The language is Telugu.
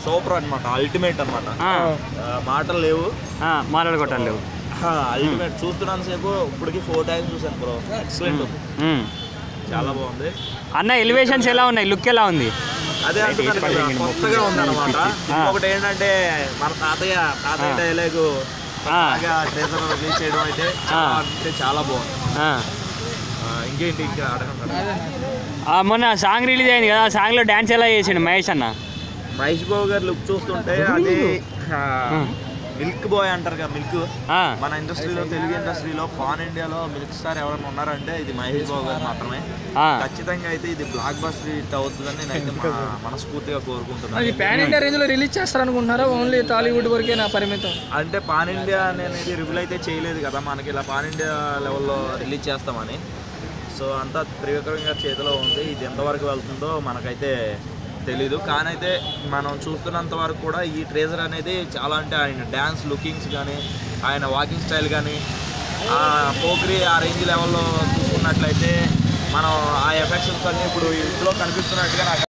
సూపర్ అనమాట, అల్టిమేట్ అనమాట, మాటలు లేవు, మాటలు కొట్టాలి లేవు, అల్టిమేట్. చూస్తున్నాను సేపు ఇప్పటికి 4 times చూసాను బ్రో, ఎక్సలెంట్, చాలా బాగుంది అన్న. ఎలివేషన్స్ ఎలా ఉన్నాయి, లుక్ ఎలా ఉంది? అదే అంటున్నాను కదా, కొత్తగా ఉంది అనమాట. ఇంకొకటి ఏంటంటే మన తాతయ్య డైలాగ్ ట్రేజర్ రిలీజ్ చేయడం అయితే చాలా బాగుంది. ఇంకేంటి ఇంకా అడగండి. మొన్న సాంగ్ రిలీజ్ అయింది కదా, ఆ సాంగ్లో డ్యాన్స్ ఎలా చేసిండు మహేష్ అన్న? మహేష్ బాబు గారు లుక్ చూస్తుంటే అది మిల్క్ బాయ్ అంటారు కదా, మిల్క్. మన ఇండస్ట్రీలో, తెలుగు ఇండస్ట్రీలో, పాన్ ఇండియాలో మిల్క్ స్టార్ ఎవరైనా ఉన్నారంటే ఇది మహేష్ బాబు గారు మాత్రమే. ఖచ్చితంగా అయితే ఇది బ్లాక్ బస్టర్ హిట్ అవుతుందని నేనైతే మనస్ఫూర్తిగా కోరుకుంటున్నాను. పాన్ ఇండియా రేంజ్ లో రిలీజ్ చేస్తారనుకుంటున్నారా, ఓన్లీ టాలీవుడ్ వరకే నా పరిమితం? అంటే పాన్ ఇండియా అనేది రివీల్ అయితే చేయలేదు కదా మనకి, ఇలా పాన్ ఇండియా లెవెల్లో రిలీజ్ చేస్తామని. సో అంతా త్రివిక్రమ్ గారి చేతిలో ఉంది. ఇది ఎంతవరకు వెళ్తుందో మనకైతే తెలీదు, కానీ అయితే మనం చూస్తున్నంత వరకు కూడా ఈ ట్రేజర్ అనేది చాలా, అంటే ఆయన డ్యాన్స్ లుకింగ్స్ కానీ, ఆయన వాకింగ్ స్టైల్ కానీ, ఆ పోగ్రీ ఆ రేంజ్ లెవెల్లో చూసుకున్నట్లయితే మనం ఆ ఎఫెక్షన్స్ అన్నీ ఇప్పుడు ఇంట్లో కనిపిస్తున్నట్టుగా నాకు